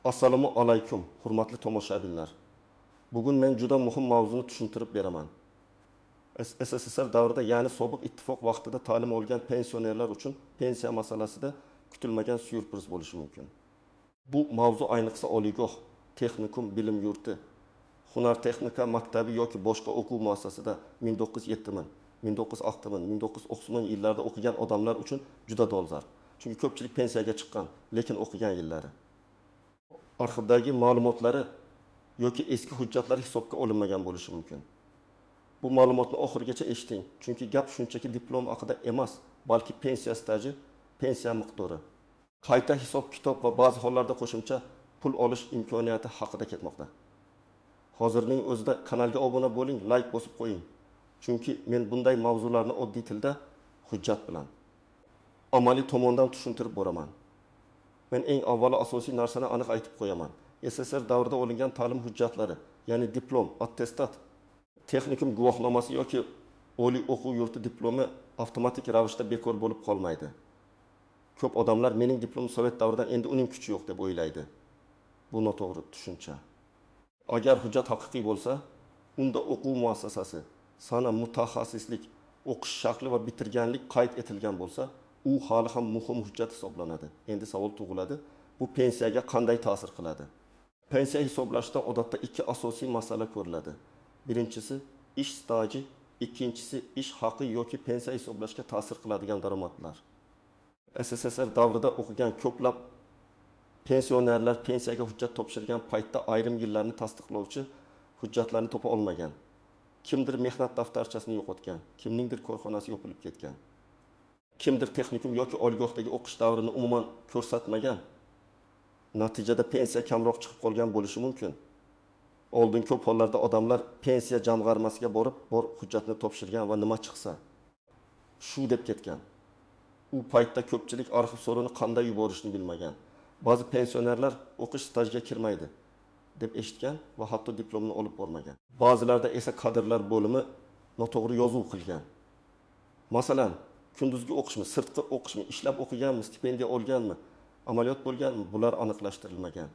Assalomu alaykum, hurmatli tomoshabinlar. Bugun men juda muhim mavzuni tushuntirib beraman. SSSR davrida, ya'ni sobiq ittifoq vaqtida ta'lim olgan pensionerlar uchun pensiya masalasida kutilmagan syurpriz bo'lishi mumkin. Bu mavzu ayniqsa oliygoh, texnikum, bilim yurti, hunar texnika maktabi yoki boshqa o'quv muassasasida 1970, 1960, 1990 yillarda o'qigan odamlar uchun juda dolzarb. Chunki ko'pchilik pensiyaga chiqqan, lekin o'qigan yillari arxivdagi ma'lumotlari yoki eski hujjatlar hisobga olinmagan bo'lishi mumkin. Bu ma'lumotni oxirigacha eshiting, chunki gap shunchaki diplom haqida emas, balki pensiya staji, pensiya miqdori, qayta hisob kitob va ba'zi hollarda qo'shimcha pul olish imkoniyati haqida ketmoqda. Hozirning o'zida kanalga obuna bo'ling, like bosib qo'ying. Chunki men bunday mavzularni oddiy tilda, hujjat bilan, amaliy tomondan tushuntirib boraman. Men eng avvalo asosiy narsani aniq aytib qo'yaman. SSR davrida olingan ta'lim hujjatlari, ya'ni diplom, attestat, texnikum guvohnomasi yoki oliy o'quv yurti diplomi avtomatik ravishda bekor bo'lib qolmaydi. Ko'p odamlar mening diplomim Sovet davridan endi uning kuchi yo'q deb o'ylaydi. Bu noto'g'ri tushuncha. Agar hujjat haqiqiy bo'lsa, unda o'quv muassasasi, sana mutaxassislik, o'qish shakli va bitirganlik qayd etilgan bo'lsa, u hali ham muhim hujjat hisoblanadi. Endi savol tug'iladi, bu pensiyaga qanday ta'sir qiladi? Pensiya hisoblashda odatda ikki asosiy masala ko'riladi. Birinchisi ish staji, ikkinchisi ish haqi yoki pensiya hisoblashga ta'sir qiladigan daromadlar. SSSR davrida o'qigan ko'plab pensionerlar pensiyaga hujjat topshirgan paytda ayrim yillarni tasdiqlovchi hujjatlarni topa olmagan. Kimdir mehnat daftarchasini yo'qotgan, kimningdir korxonasi yopilib ketgan. Kimdir texnikum yoki oliygohdagi o'qish davrini umuman ko'rsatmagan. Natijada pensiya kamroq chiqib qolgan bo'lishi mumkin. Oldin ko'p hollarda odamlar pensiya jamg'armasiga borib, hujjatni topshirgan va nima chiqsa shu deb ketgan. U paytda ko'pchilik arxiv so'rovini qanday yuborishni bilmagan. Ba'zi pensionerlar o'qish stajiga kirmaydi deb eshitgan va hatto diplomini olib bormagan. Ba'zilarda esa kadrlar bo'limi noto'g'ri yozuv qilgan. Masalan, kunduzgi o'qishmi, sirtqi o'qishmi, ishlab o'qiganmi, stipendiya olganmi, amaliyot bo'lganmi, bular aniqlashtirilmagan.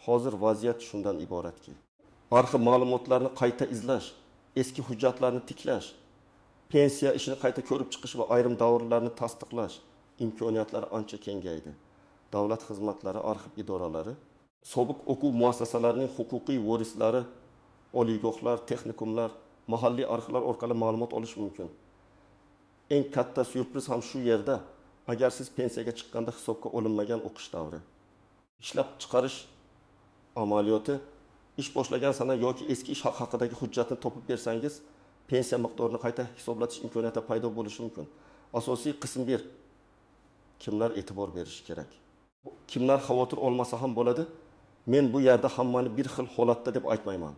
Hozir vaziyat shundan iboratki, arxiv ma'lumotlarini qayta izlash, eski hujjatlarni tiklash, pensiya ishini qayta ko'rib chiqish va ayrim davrlarni tasdiqlash imkoniyatlari ancha kengaydi. Davlat xizmatlari arxiv idoralari, sobiq o'quv muassasalarining huquqiy vorislari, oliygohlar, texnikumlar, mahalliy arxivlar orqali ma'lumot olish mumkin. Eng katta syurpriz ham shu yerda, agar siz pensiyaga chiqqanda hisobga olinmagan o'qish davri, ishlab chiqarish amaliyoti, ish boshlagan sana yoki eski ish haqidagi hujjatni topib bersangiz, pensiya miqdorini qayta hisoblatish imkoniyati paydo bo'lishi mumkin. Asosiy qism 1. Kimlar e'tibor berishi kerak? Kimlar xavotir olmasa ham bo'ladi? Men bu yerda hammani bir xil holatda deb aytmayman.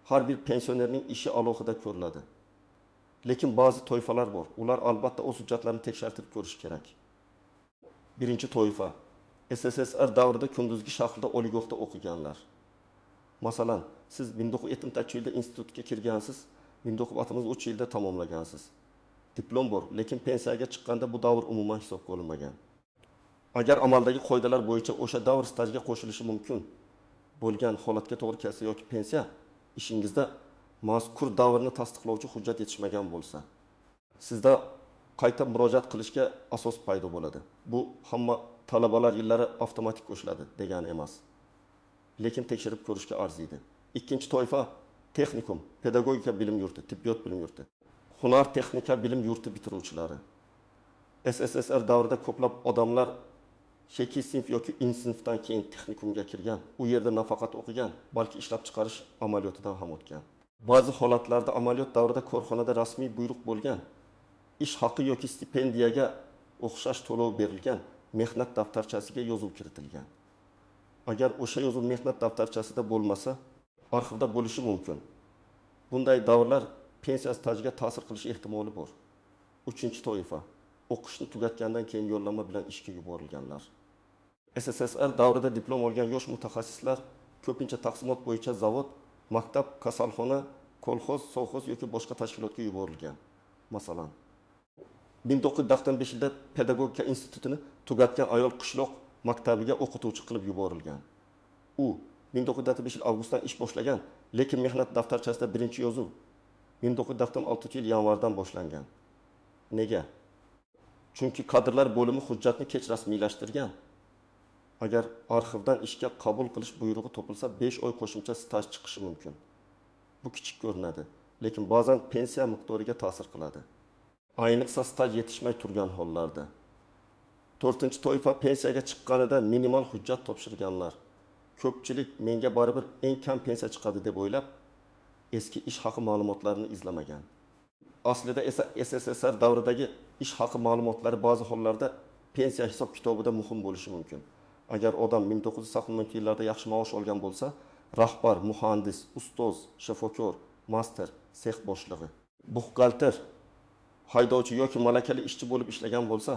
Har bir pensionerning ishi alohida ko'riladi. Lekin ba'zi toifalar bor. Ular albatta o'z hujjatlarini tekshirtirib ko'rish kerak. Birinchi toifa, SSSR davrida kunduzgi shahrda oliygohda o'qiganlar. Masalan, siz 1970-yilda institutga kirgansiz, 1963 yilda tamomlagansiz. Diplom bor, lekin pensiyaga chiqqanda bu davr umuman hisobga olinmagan. Agar amaldagi qoidalar bo'yicha o'sha davr stajiga qo'shilishi mumkin bo'lgan holatga to'g'ri kelsa yoki pensiya ishingizda mazkur davrni tasdiqlovchi hujjat yetishmagan bo'lsa, sizda qayta murojaat qilishga asos paydo bo'ladi. Bu hamma talabalar yillari avtomatik qo'shiladi degani emas. Lekin tekshirib ko'rishga arziydi. Ikkinchi toifa texnikum, pedagogika bilim yurti, tibbiyot bilim yurti, hunar texnika bilim yurti bitiruvchilari. SSSR davrida ko'plab odamlar 2 sinf yoki in sinfdan keyin texnikumga kirgan, u yerda nafaqat o'qigan, balki ishlab chiqarish amaliyotidan ham o'tgan. Ba'zi holatlarda amaliyot davrida korxonada rasmiy buyruq bo'lgan, ish haqi yoki stipendiyaga o'xshash to'lov berilgan, mehnat daftarchasiga yozuv kiritilgan. Agar o'sha yozuv mehnat daftarchasida bo'lmasa, arxivda bo'lishi mumkin. Bunday davrlar pensiya stajiga ta'sir qilish ehtimoli bor. Uchinchi toifa, o'qishni tugatgandan keyin yo'llanma bilan ishga yuborilganlar. SSSR davrida diplom olgan yosh mutaxassislar ko'pincha taqsimot bo'yicha zavod, maktab, kasalxona, kolxoz, sovxoz yoki boshqa tashkilotga yuborilgan. Masalan, 1995 yilda pedagogika institutini tugatgan ayol qishloq maktabiga o'qituvchi qilib yuborilgan. U 1905 yil avgustdan ish boshlagan, lekin mehnat daftarchasida birinchi yozuv 1996 yil yanvardan boshlangan. Nega? Chunki kadrlar bo'limi hujjatni kech rasmiylashtirgan. Agar arxivdan ishga qabul qilish buyrug'i topilsa, 5 oy qo'shimcha staj chiqishi mumkin. Bu kichik ko'rinadi, lekin ba'zan pensiya miqdoriga ta'sir qiladi. Ayniqsa staj yetishmay turgan hollarda. 4-toifa pensiyaga chiqqanida minimal hujjat topshirganlar. Ko'pchilik menga baribir eng kam pensiya chiqadi deb o'ylab, eski ish haqi ma'lumotlarini izlamagan. Aslida esa SSSR davridagi ish haqi ma'lumotlari ba'zi hollarda pensiya hisob kitobida muhim bo'lishi mumkin. Agar odam 1990 yillarda yaxshi maosh olgan bo'lsa, rahbar, muhandis, ustoz, shifokor, master, sex boshlig'i, buxgalter, haydovchi yoki malakali ishchi bo'lib ishlagan bo'lsa,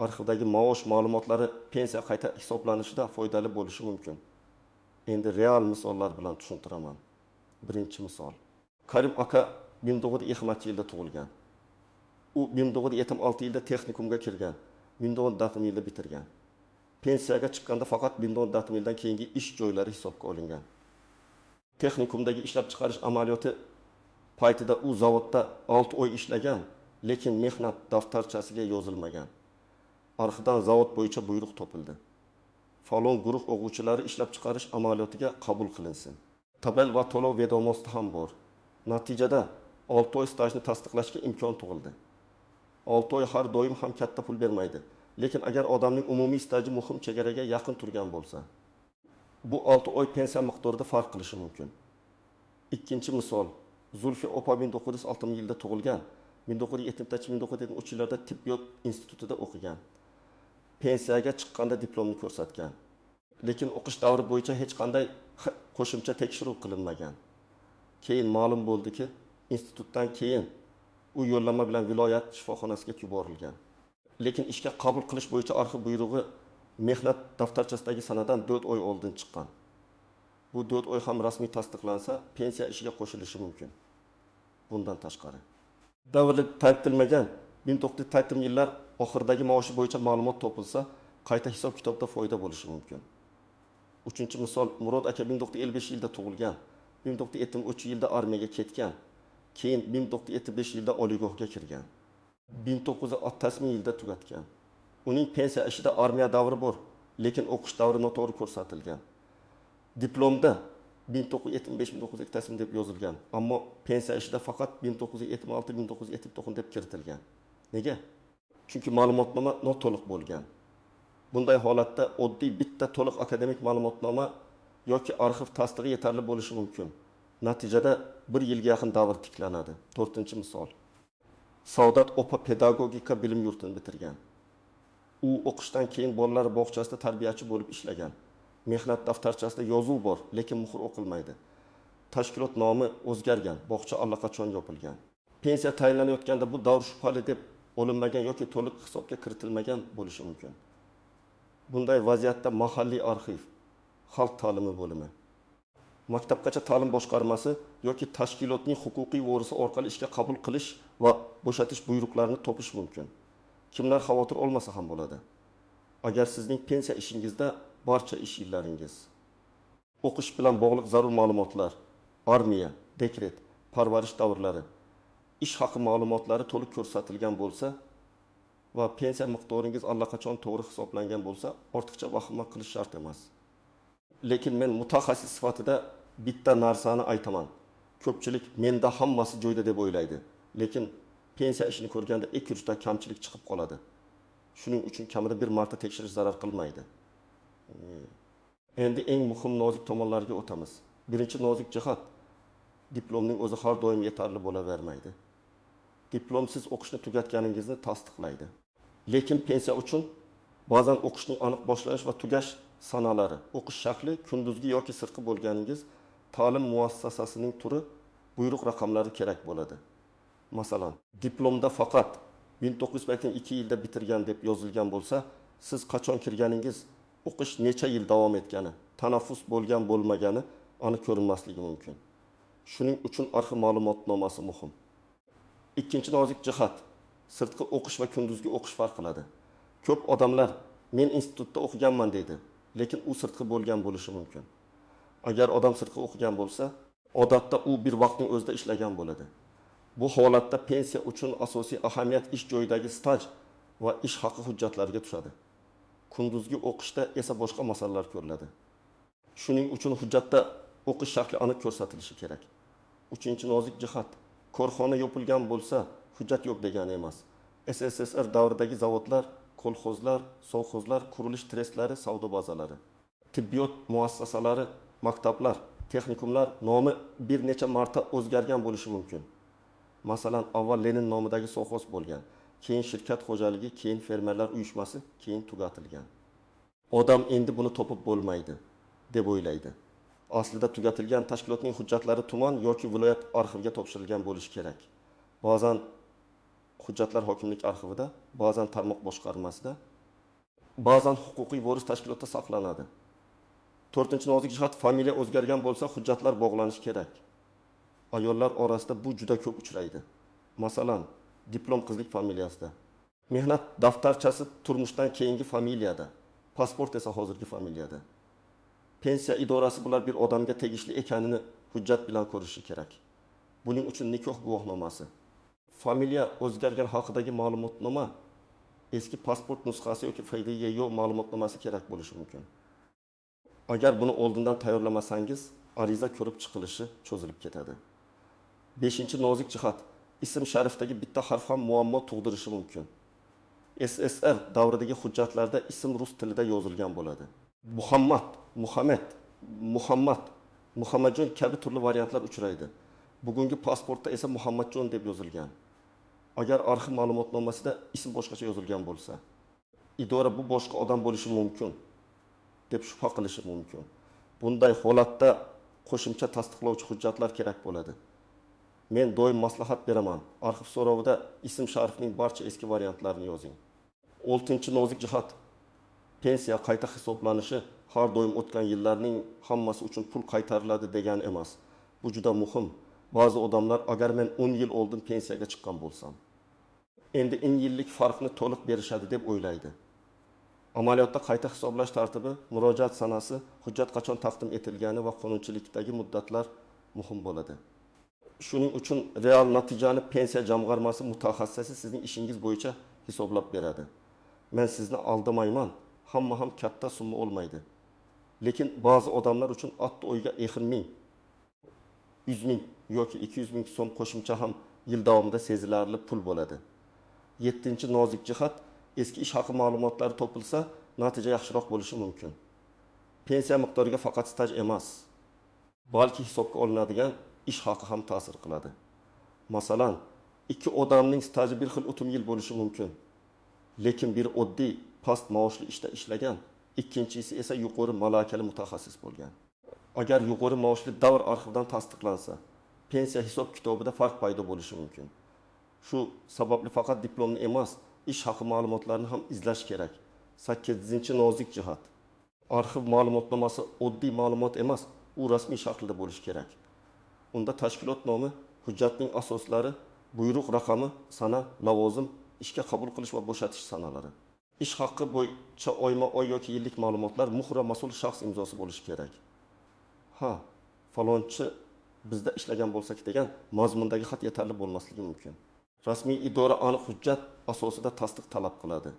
arxivdagi maosh ma'lumotlari pensiya qayta hisoblanishida foydali bo'lishi mumkin. Endi real misollar bilan tushuntiraman. Birinchi misol. Karim aka 1920 yilda tug'ilgan. U 1976 yilda texnikumga kirgan, 1960 yilda bitirgan. Pensiyaga chiqqanda faqat 1960 yildan keyingi ish joylari hisobga olingan. Texnikumdagi ishlab chiqarish amaliyoti paytida u zavodda 6 oy ishlagan, lekin mehnat daftarchasiga yozilmagan. Arxivdan zavod bo'yicha buyruq topildi. Falon guruh o'quvchilari ishlab chiqarish amaliyotiga qabul qilinsin. Tabel va to'lov vedomosti ham bor. Natijada 6 oy stajni tasdiqlashga imkon tug'ildi. 6 oy har doim ham katta pul bermaydi. Lekin agar odamning umumiy staji muhim chegaraga yaqin turgan bo'lsa, bu 6 oy pensiya miqdorida farq qilishi mumkin. Ikkinchi misol, Zulfi opa 1960 yilda tug'ilgan, 1970-1973 yillarda tibbiyot institutida o'qigan. Pensiyaga chiqqanda diplomni ko'rsatgan. Lekin o'qish davri bo'yicha hech qanday qo'shimcha tekshiruv qilinmagan. Keyin ma'lum bo'ldiki, institutdan keyin u yo'llanma bilan viloyat shifoxonasiga yuborilgan. Lekin ishga qabul qilish bo'yicha arxiv buyrug'i mehnat daftarchasidagi sanadan 4 oy oldin chiqqan. Bu 4 oy ham rasmiy tasdiqlansa, pensiya ishiga qo'shilishi mumkin. Bundan tashqari, davrli ta'kidlanmagan 1980 yillar oxiridagi maoshi bo'yicha ma'lumot topilsa, qayta hisob kitobda foyda bo'lishi mumkin. Uchinchi misol, Murod aka 1955 yilda tug'ilgan, 1973 yilda armiyaga ketgan, keyin 1975 yilda oliygohga kirgan. 1960 yilda tugatgan. Uning pensiya ishida armiya davri bor, lekin o'qish davri noto'g'ri ko'rsatilgan. Diplomda 1975-1980 deb yozilgan, ammo pensiya ishida faqat 1976-1979 deb kiritilgan. Nega? Chunki ma'lumotnoma noto'liq bo'lgan. Bunday holatda oddiy bitta to'liq akademik ma'lumotnoma yoki arxiv tasdig'i yetarli bo'lishi mumkin. Natijada 1 yilga yaqin davr tiklanadi. 4-misol. Saodat opa pedagogika bilim yurtini bitirgan. U o'qishdan keyin bolalar bog'chasida tarbiyachi bo'lib ishlagan. Mehnat daftarchasida yozuv bor, lekin muhr o'qilmaydi. Tashkilot nomi o'zgargan, bog'cha allaqachon yopilgan. Pensiya tayinlanayotganda bu davr shubhali deb olinmagan yoki to'liq hisobga kiritilmagan bo'lishi mumkin. Bunday vaziyatda mahalliy arxiv, xalq ta'limi bo'limi, maktabgacha ta'lim boshqarmasi yoki tashkilotning huquqiy vorisi orqali ishga qabul qilish va bo'shatish buyruqlarini topish mumkin. Kimlar xavotir olmasa ham bo'ladi. Agar sizning pensiya ishingizda barcha ish yillaringiz, o'qish bilan bog'liq zarur ma'lumotlar, armiya, dekret, parvarish davrlari, ish haqi ma'lumotlari to'liq ko'rsatilgan bo'lsa va pensiya miqdoringiz allaqachon to'g'ri hisoblangan bo'lsa, ortiqcha vahima qilish shart emas. Lekin men mutaxassis sifatida bitta narsani aytaman. Ko'pchilik menda hammasi joyida deb o'ylaydi. Lekin pensiya ishini ko'rganda ikki uchta kamchilik chiqib qoladi. Shuning uchun kamida bir marta tekshirish zarar qilmaydi. Endi eng muhim nozik tomonlarga o'tamiz. Birinchi nozik jihat, diplomning o'zi har doim yetarli bo'lavermaydi. Diplom siz o'qishni tugatganingizni tasdiqlaydi. Lekin pensiya uchun ba'zan o'qishning aniq boshlanish va tugash sanalari, o'qish shakli kunduzgi yoki sirtqi bo'lganingiz, ta'lim muassasasining turi, buyruq raqamlari kerak bo'ladi. Masalan, diplomda faqat 1982 yilda bitirgan deb yozilgan bo'lsa, siz qachon kirganingiz, o'qish necha yil davom etgani, tanaffus bo'lgan bo'lmagani aniq ko'rinmasligi mumkin. Shuning uchun arxiv ma'lumotnomasi muhim. Ikkinchi nozik jihat, sirtqi o'qish va kunduzgi o'qish farq qiladi. Ko'p odamlar men institutda o'qiganman deydi, lekin u sirtqi bo'lgan bo'lishi mumkin. Agar odam sirtqi o'qigan bo'lsa, odatda u bir vaqtning o'zida ishlagan bo'ladi. Bu holatda pensiya uchun asosiy ahamiyat ish joyidagi staj va ish haqi hujjatlariga tushadi. Kunduzgi o'qishda esa boshqa masalalar ko'riladi. Shuning uchun hujjatda o'qish shakli aniq ko'rsatilishi kerak. Uchinchi nozik jihat, korxona yopilgan bo'lsa, hujjat yo'q degani emas. SSSR davridagi zavodlar, kolxozlar, sovxozlar, qurilish trestlari, savdo bazalari, tibbiyot muassasalari, maktablar, texnikumlar nomi bir necha marta o'zgargan bo'lishi mumkin. Masalan, avval Lenin nomidagi sovxoz bo'lgan, keyin shirkat xo'jaligi, keyin fermerlar uyushmasi, keyin tugatilgan. Odam endi buni topib bo'lmaydi deb o'ylaydi. Aslida tugatilgan tashkilotning hujjatlari tuman yoki viloyat arxiviga topshirilgan bo'lishi kerak. Ba'zan hujjatlar hokimlik arxivida, ba'zan tarmoq boshqarmasida, ba'zan huquqiy voris tashkilotda saqlanadi. 4-nozik jihat, familiya o'zgargan bo'lsa, hujjatlar bog'lanishi kerak. Ayollar orasida bu juda ko'p uchraydi. Masalan, diplom qizlik familiyasida, mehnat daftarchasi turmushdan keyingi familiyada, pasport esa hozirgi familiyada. Pensiya idorasi bular bir odamga tegishli ekanini hujjat bilan ko'rishi kerak. Buning uchun nikoh guvohnomasi, familiya o'zgargan haqidagi ma'lumotnoma, eski pasport nusxasi yoki FDYO ma'lumotnomasi kerak bo'lishi mumkin. Agar buni oldindan tayyorlamasangiz, ariza ko'rib chiqilishi cho'zilib ketadi. 5-nozik jihat, ism sharifdagi bitta harf ham muammo tug'dirishi mumkin. SSR davridagi hujjatlarda ism rus tilida yozilgan bo'ladi. Muhammad, Muhammad, Muhammad, Muhammadjon kabi turli variantlar uchraydi. Bugungi pasportda esa Muhammadjon deb yozilgan. Agar arxiv ma'lumotnomasida ism boshqacha yozilgan bo'lsa, idora bu boshqa odam bo'lishi mumkin deb shubha qilishi mumkin. Bunday holatda qo'shimcha tasdiqlovchi hujjatlar kerak bo'ladi. Men doim maslahat beraman. Arxiv so'rovida ism sharifning barcha eski variantlarini yozing. 6-nozik jihat, pensiya qayta hisoblanishi har doim o'tgan yillarning hammasi uchun pul qaytariladi degani emas. Bu juda muhim. Ba'zi odamlar, agar men 10 yil oldin pensiyaga chiqqan bo'lsam, endi 10 yillik farqni to'liq berishadi deb o'ylaydi. Amaliyotda qayta hisoblash tartibi, murojaat sanasi, hujjat qachon taqdim etilgani va qonunchilikdagi muddatlar muhim bo'ladi. Shuning uchun real natijani pensiya jamg'armasi mutaxassisi sizning ishingiz bo'yicha hisoblab beradi. Men sizni aldamayman, hamma ham katta summa olmaydi. Lekin ba'zi odamlar uchun atto o'yga ehir ming, 100 ming yoki 200 ming so'm qo'shimcha ham yil davomida sezilarli pul bo'ladi. 7-nozik jihat, eski ish haqi ma'lumotlari topilsa, natija yaxshiroq bo'lishi mumkin. Pensiya miqdoriga faqat staj emas, balki hisobga olinadigan ish haqi ham ta'sir qiladi. Masalan, ikki odamning staji bir xil o'tim yil bo'lishi mumkin. Lekin biri oddiy, past maoshli ishda ishlagan, ikkinchisi esa yuqori malakali mutaxassis bo'lgan. Agar yuqori maoshli davr arxivdan tasdiqlansa, pensiya hisob kitobida farq paydo bo'lishi mumkin. Shu sababli faqat diplomni emas, ish haqi ma'lumotlarini ham izlash kerak. 8-nozik jihat, arxiv ma'lumotnomasi oddiy ma'lumot emas, u rasmiy shaklda bo'lishi kerak. Unda tashkilot nomi, hujjatning asoslari, buyruq raqami, sana, lavozim, ishga qabul qilish va bo'shatish sanalari. Ish haqqi bo'yicha oyma-oy yoki yillik ma'lumotlar muhra mas'ul shaxs imzosi bo'lishi kerak. Ha, falonchi bizda ishlagan bo'lsak degan mazmundagi xat yetarli bo'lmasligi mumkin. Rasmiy idora aniq hujjat asosida tasdiq talab qiladi.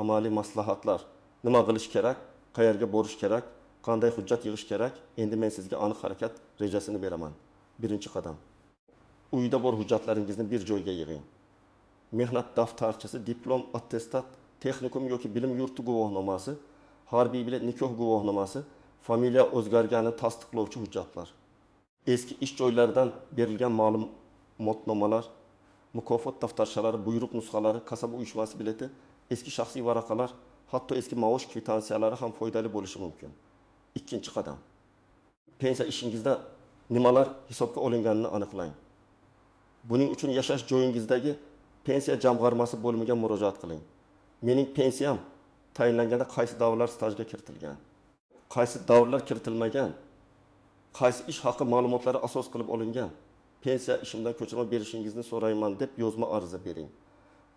Amaliy maslahatlar, nima qilish kerak, qayerga borish kerak, qanday hujjat yig'ish kerak, endi men sizga aniq harakat rejasini beraman. Birinchi qadam. Uyda bor hujjatlaringizni bir joyga yig'ing. Mehnat daftarchasi, diplom, attestat, texnikum yoki bilim yurti guvohnomasi, harbiy bilet nikoh guvohnomasi, familiya o'zgarganini tasdiqlovchi hujjatlar. Eski ish joylaridan berilgan ma'lumotnomalar, mukofot daftarchalari, buyruq nusxalari, kasaba uyushmasi bileti, eski shaxsiy varaqalar, hatto eski maosh kvitansiyalari ham foydali bo'lishi mumkin. Ikkinchi qadam. Pensiya ishingizda nimalar hisobga olinganini aniqlang. Buning uchun yashash joyingizdagi pensiya jamg'armasi bo'limiga murojaat qiling. Mening pensiyam tayinlanganda qaysi davrlar stajga kiritilgan, qaysi davrlar kiritilmagan, qaysi ish haqi ma'lumotlari asos qilib olingan, pensiya ishimdan ko'chirma berishingizni so'rayman deb yozma ariza bering.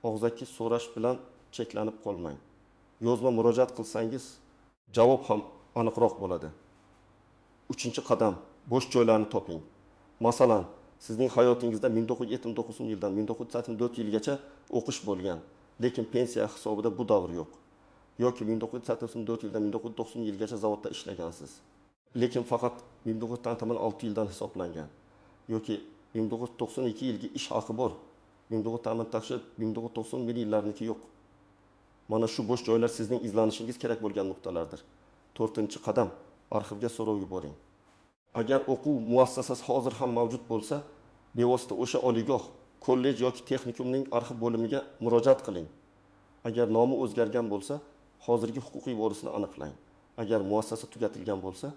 Og'zaki so'rash bilan cheklanib qolmang. Yozma murojaat qilsangiz, javob ham aniqroq bo'ladi. Uchinchi qadam, bo'sh joylarni toping. Masalan, sizning hayotingizda 1979 yildan 1984 yilgacha o'qish bo'lgan, lekin pensiya hisobida bu davr yo'q. Yoki 1984 yildan 1990 yilgacha zavodda ishlagansiz, lekin faqat 1986 yildan hisoblangan. Yoki 1992 yilgi ish haqi bor, 1991 yillarniki yo'q. Mana shu bo'sh joylar sizning izlanishingiz kerak bo'lgan nuqtalardir. 4-qadam, arxivga so'rov yuboring. Agar o'quv muassasasi hozir ham mavjud bo'lsa, bevosita o'sha oliygoh, kollej yoki texnikumning arxiv bo'limiga murojaat qiling. Agar nomi o'zgargan bo'lsa, hozirgi huquqiy vorisini aniqlang. Agar muassasa tugatilgan bo'lsa,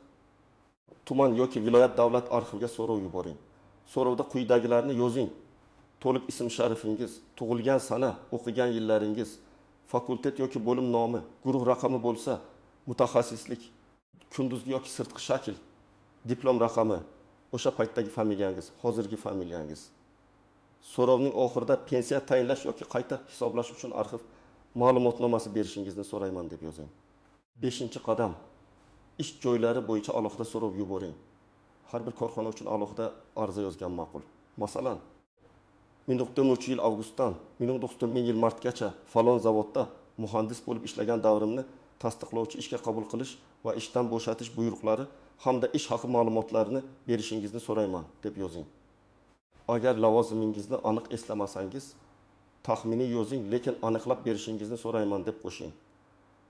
tuman yoki viloyat davlat arxiviga so'rov yuboring. So'rovda quyidagilarni yozing. To'liq ism-sharifingiz, tug'ilgan sana, o'qigan yillaringiz, fakultet yoki bo'lim nomi, guruh raqami bo'lsa, mutaxassislik, kunduzgi yoki sirtqi shakl, diplom raqami, o'sha paytdagi familiyangiz, hozirgi familiyangiz. So'rovning oxirida pensiya tayinlash yoki qayta hisoblash uchun arxiv ma'lumotnomasi berishingizni so'rayman deb yozing. 5-qadam, ish joylari bo'yicha alohida so'rov yuboring. Har bir korxona uchun alohida ariza yozgan ma'qul. Masalan, 1993 yil avgustdan 1990 yil martgacha falon zavodda muhandis bo'lib ishlagan davrimni tasdiqlovchi ishga qabul qilish va ishdan bo'shatish buyruqlari hamda ish haqi ma'lumotlarini berishingizni so'rayman deb yozing. Agar lavozimingizni aniq eslamasangiz, taxminiy yozing, lekin aniqlab berishingizni so'rayman deb qo'shing.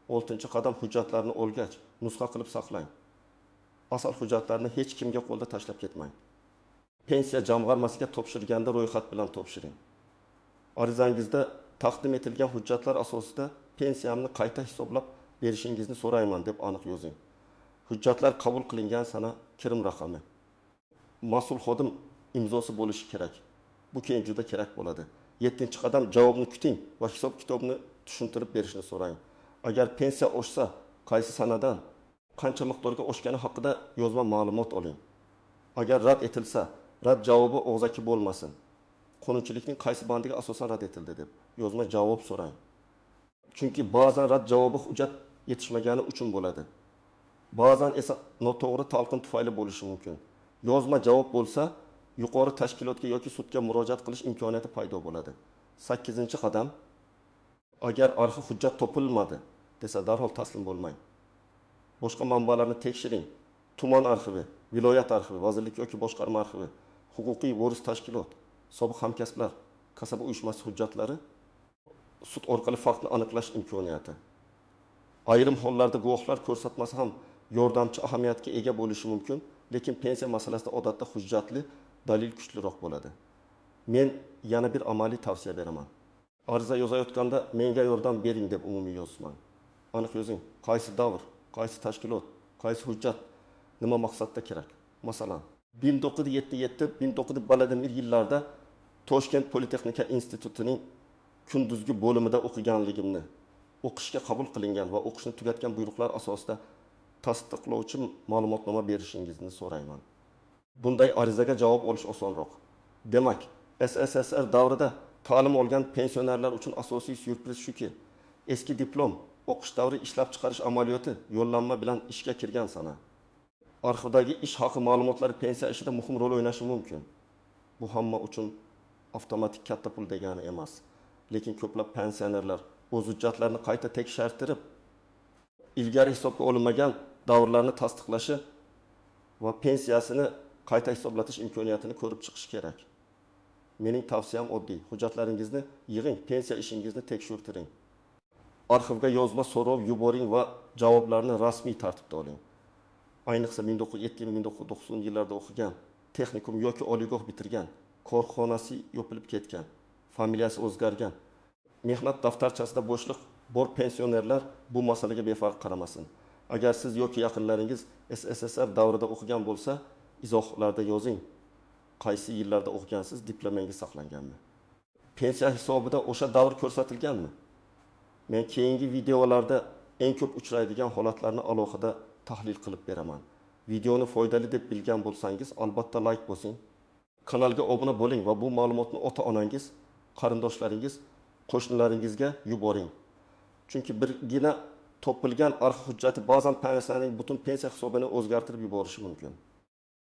6-qadam, hujjatlarni olgach, nusxa qilib saqlang. Asal hujjatlarni hech kimga qo'lda tashlab ketmang. Pensiya jamg'armasiga topshirganda ro'yxat bilan topshiring. Arizangizda taqdim etilgan hujjatlar asosida pensiyamni qayta hisoblab berishingizni so'rayman deb aniq yozing. Hujjatlar qabul qilingan sana, kirim raqami, mas'ul xodim imzosi bo'lishi kerak. Bu keyin juda kerak bo'ladi. 7-qadam, javobni kuting va hisob kitobni tushuntirib berishni so'rang. Agar pensiya oshsa, qaysi sanadan, qancha miqdorga oshgani haqida yozma ma'lumot oling. Agar rad etilsa, rad javobi og'zaki bo'lmasin. Qonunchilikning qaysi bandiga asosan rad etildi deb yozma javob so'rang. Chunki ba'zan rad javobi hujjat yetishmagani uchun bo'ladi. Ba'zan esa noto'g'ri talqin tufayli bo'lishi mumkin. Yozma javob bo'lsa, yuqori tashkilotga yoki sudga murojaat qilish imkoniyati paydo bo'ladi. 8-qadam, agar arxiv hujjat topilmadi desa, darhol taslim bo'lmang. Boshqa manbalarni tekshiring. Tuman arxivi, viloyat arxivi, vazirlik yoki boshqarma arxivi, huquqiy voris tashkilot, sobiq hamkasblar, kasaba uyushmasi hujjatlari, sud orqali faktni aniqlash imkoniyati. Ayrim hollarda guvohlar ko'rsatmasi ham yordamchi ahamiyatga ega bo'lishi mumkin, lekin pensiya masalasida odatda hujjatli dalil kuchliroq bo'ladi. Men yana bir amaliy tavsiya beraman. Ariza yozayotganda menga yordam bering deb umumiy yozmang. Aniq yozing, qaysi davr, qaysi tashkilot, qaysi hujjat, nima maqsadda kerak. Masalan, 1977-1981 yillarda Toshkent Politexnika institutining kunduzgi bo'limida o'qiganligimni, o'qishga qabul qilingan va o'qishni tugatgan buyruqlar asosida tasdiqlovchi ma'lumotnoma berishingizni so'rayman. Bunday arizaga javob olish osonroq. Demak, SSSR davrida ta'lim olgan pensionerlar uchun asosiy syurpriz shuki, eski diplom, o'qish davri ishlab chiqarish amaliyoti yo'llanma bilan ishga kirgan sana. Arxivdagi ish haqi ma'lumotlari pensiya ishida muhim rol o'ynashi mumkin. Bu hamma uchun avtomatik katta pul degani emas. Lekin ko'plab pensionerlar o'z hujjatlarini qayta tekshirtirib, ilgari hisobga olinmagan davrlarni tasdiqlashi va pensiyasini qayta hisoblatish imkoniyatini ko'rib chiqish kerak. Mening tavsiyam oddiy. Hujjatlaringizni yig'ing, pensiya ishingizni tekshirtiring. Arxivga yozma so'rov yuboring va javoblarni rasmiy tartibda oling. Ayniqsa 1970-1990 yillarda o'qigan, texnikum yoki oliygoh bitirgan, korxonasi yopilib ketgan, familiyasi o'zgargan, mehnat daftarchasida bo'shliq bor pensionerlar bu masalaga befarq qaramasin. Agar siz yoki yaqinlaringiz SSSR davrida o'qigan bo'lsa, izohlarda yozing. Qaysi yillarda o'qigansiz, diplomangiz saqlanganmi? Pensiya hisobida o'sha davr ko'rsatilganmi? Men keyingi videolarda eng ko'p uchraydigan holatlarni alohida tahlil qilib beraman. Videoni foydali deb bilgan bo'lsangiz, albatta like bosing. Kanalga obuna bo'ling va bu ma'lumotni ota-onangiz, qarindoshlaringiz, qo'shnilaringizga yuboring. Chunki birgina topilgan arxiv hujjati ba'zan pensiyaning butun pensiya hisobini o'zgartirib yuborishi mumkin.